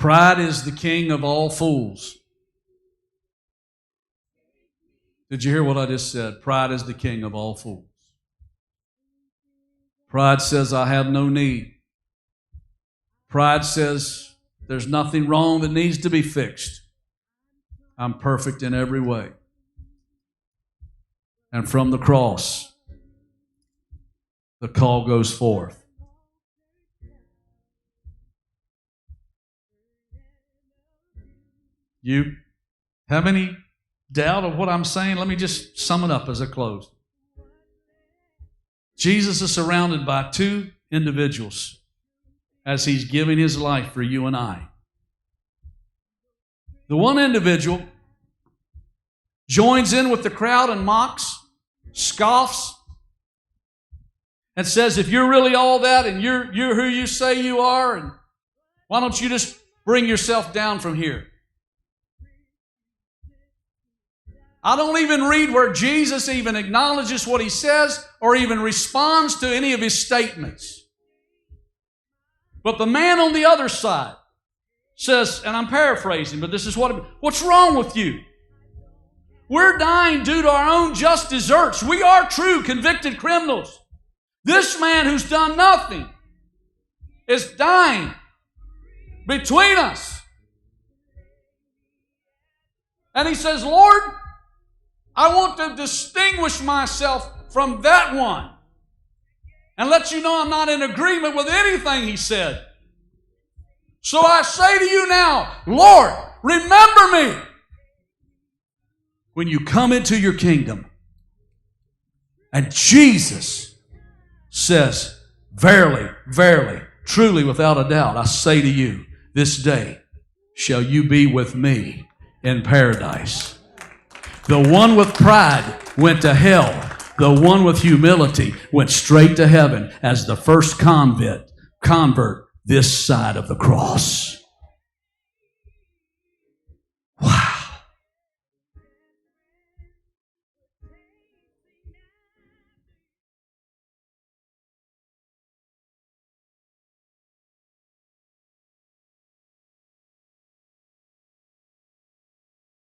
Pride is the king of all fools. Did you hear what I just said? Pride is the king of all fools. Pride says, I have no need. Pride says, there's nothing wrong that needs to be fixed. I'm perfect in every way. And from the cross, the call goes forth. You have any doubt of what I'm saying? Let me just sum it up as I close. Jesus is surrounded by two individuals as he's giving his life for you and I. The one individual joins in with the crowd and mocks, scoffs, and says, if you're really all that and you're who you say you are, and why don't you just bring yourself down from here? I don't even read where Jesus even acknowledges what he says or even responds to any of his statements. But the man on the other side says, and I'm paraphrasing, but this is what's wrong with you? We're dying due to our own just deserts. We are true convicted criminals. This man who's done nothing is dying between us. And he says, Lord, I want to distinguish myself from that one and let you know I'm not in agreement with anything he said. So I say to you now, Lord, remember me when you come into your kingdom. And Jesus says, verily, verily, truly, without a doubt, I say to you, this day shall you be with me in paradise. The one with pride went to hell. The one with humility went straight to heaven as the first convert this side of the cross.